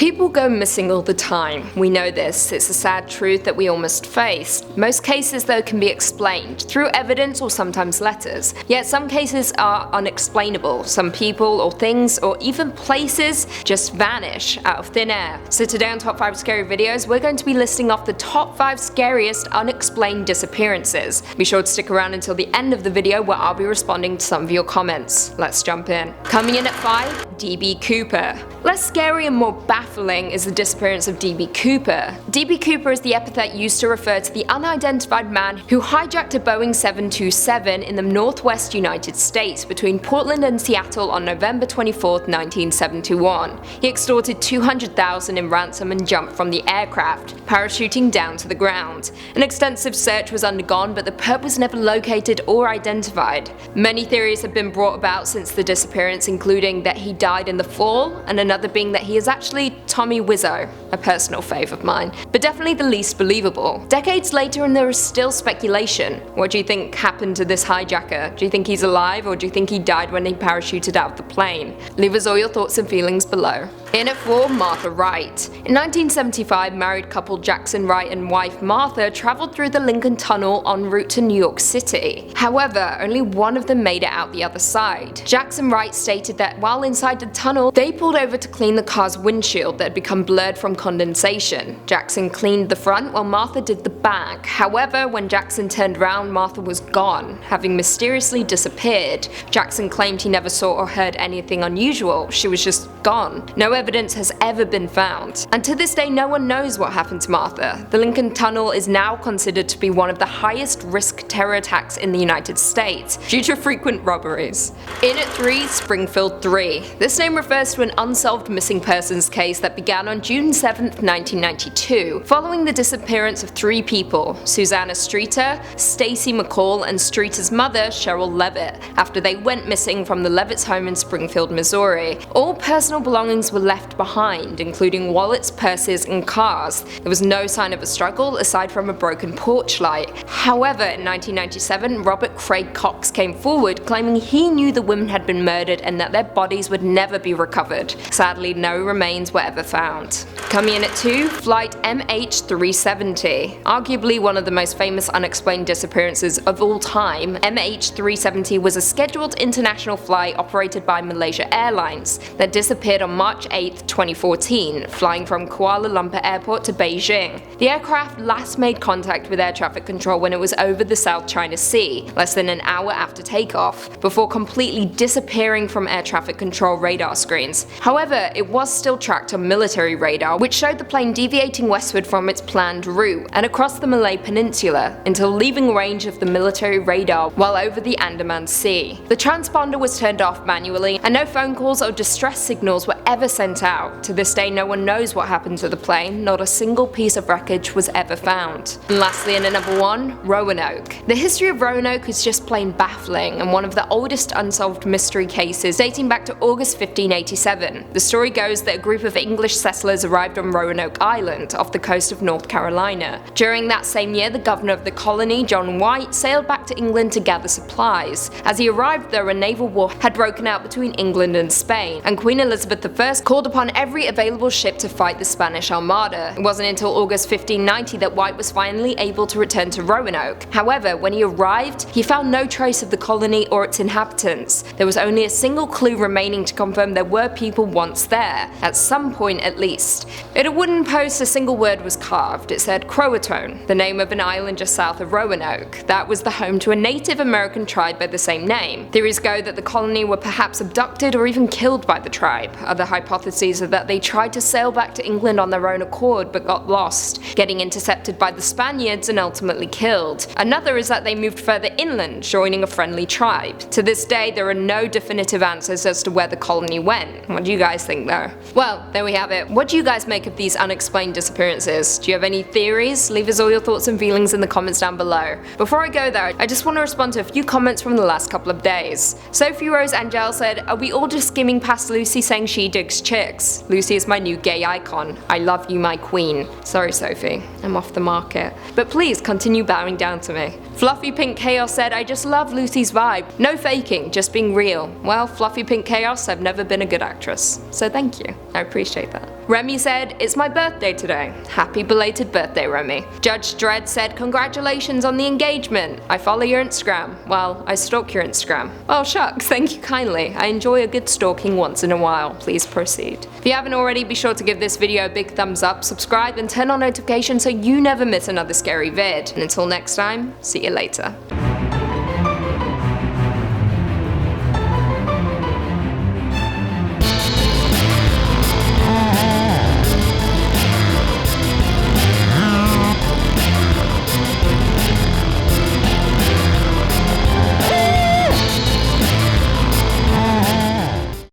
People go missing all the time. We know this. It's a sad truth that we all must face. Most cases, though, can be explained through evidence or sometimes letters. Yet some cases are unexplainable. Some people or things or even places just vanish out of thin air. So today on Top 5 Scary Videos, we're going to be listing off the top 5 scariest unexplained disappearances. Be sure to stick around until the end of the video where I'll be responding to some of your comments. Let's jump in. Coming in at 5, D.B. Cooper. Less scary and more baffling is the disappearance of D.B. Cooper. D.B. Cooper is the epithet used to refer to the unidentified man who hijacked a Boeing 727 in the northwest United States between Portland and Seattle on November 24, 1971. He extorted $200,000 in ransom and jumped from the aircraft, parachuting down to the ground. An extensive search was undergone, but the perp was never located or identified. Many theories have been brought about since the disappearance, including that he died in the fall, and another being that he is actually Tommy Wiseau, a personal fave of mine, but definitely the least believable. Decades later and there is still speculation. What do you think happened to this hijacker? Do you think he's alive, or do you think he died when he parachuted out of the plane? Leave us all your thoughts and feelings below. In at 4, Martha Wright. In 1975, married couple Jackson Wright and wife Martha traveled through the Lincoln Tunnel en route to New York City. However, only one of them made it out the other side. Jackson Wright stated that while inside the tunnel, they pulled over to clean the car's windshield that had become blurred from condensation. Jackson cleaned the front while Martha did the back. However, when Jackson turned around, Martha was gone, having mysteriously disappeared. Jackson claimed he never saw or heard anything unusual. She was just gone. No evidence has ever been found. And to this day, no one knows what happened to Martha. The Lincoln Tunnel is now considered to be one of the highest risk terror attacks in the United States, due to frequent robberies. In at 3, Springfield III. This name refers to an unsolved missing persons case that began on June 7, 1992, following the disappearance of 3 people, Susanna Streeter, Stacy McCall, and Streeter's mother, Cheryl Levitt, after they went missing from the Levitt's home in Springfield, Missouri. All personal belongings were left behind, including wallets, purses, and cars. There was no sign of a struggle aside from a broken porch light. However, in 1997, Robert Craig Cox came forward claiming he knew the women had been murdered and that their bodies would never be recovered. Sadly, no remains were ever found. Coming in at 2, Flight MH370. Arguably one of the most famous unexplained disappearances of all time, MH370 was a scheduled international flight operated by Malaysia Airlines that disappeared on March 8, 2014, flying from Kuala Lumpur Airport to Beijing. The aircraft last made contact with air traffic control when it was over the South China Sea, less than an hour after takeoff, before completely disappearing from air traffic control radar screens. However, it was still tracked on military radar, which showed the plane deviating westward from its planned route and across the Malay Peninsula until leaving range of the military radar while over the Andaman Sea. The transponder was turned off manually and no phone calls or distress signals were ever sent out. To this day, no one knows what happened to the plane. Not a single piece of wreckage was ever found. And lastly, in at number 1, Roanoke. The history of Roanoke is just plain baffling and one of the oldest unsolved mystery cases dating back to August 1587. The story goes that a group of English settlers arrived on Roanoke Island off the coast of North Carolina. During that same year, the governor of the colony, John Wright, sailed back to England to gather supplies. As he arrived there, a naval war had broken out between England and Spain, and Queen Elizabeth I called upon every available ship to fight the Spanish Armada. It wasn't until August 1590 that White was finally able to return to Roanoke. However, when he arrived, he found no trace of the colony or its inhabitants. There was only a single clue remaining to confirm there were people once there, at some point at least. In a wooden post, a single word was carved. It said Croatoan, the name of an island just south of Roanoke. That was the home to a Native American tribe by the same name. Theories go that the colony were perhaps abducted or even killed by the tribe. Other hypotheses are that they tried to sail back to England on their own accord but got lost, getting intercepted by the Spaniards and ultimately killed. Another is that they moved further inland, joining a friendly tribe. To this day, there are no definitive answers as to where the colony went. What do you guys think though? Well, there we have it. What do you guys make of these unexplained disappearances? Do you have any theories? Leave us all your thoughts and feelings in the comments down below. Before I go though, I just want to respond to a few comments from the last couple of days. Sophie Rose Angel said, "Are we all just skimming past Lucy saying she digs chicks? Lucy is my new gay icon. I love you, my queen." Sorry Sophie, I'm off the market. But please continue bowing down to me. Fluffy Pink Chaos said, "I just love Lucy's vibe. No faking, just being real." Well, Fluffy Pink Chaos, I've never been a good actress, so thank you. I appreciate that. Remy said, "It's my birthday today. Happy belated birthday, Remy." Judge Dredd said, "Congratulations on the engagement. I follow your Instagram. Well, I stalk your Instagram." Well, shucks, thank you kindly. I enjoy a good stalking once in a while. Please proceed. If you haven't already, be sure to give this video a big thumbs up, subscribe, and turn on notifications so you never miss another scary vid. And until next time, see you later.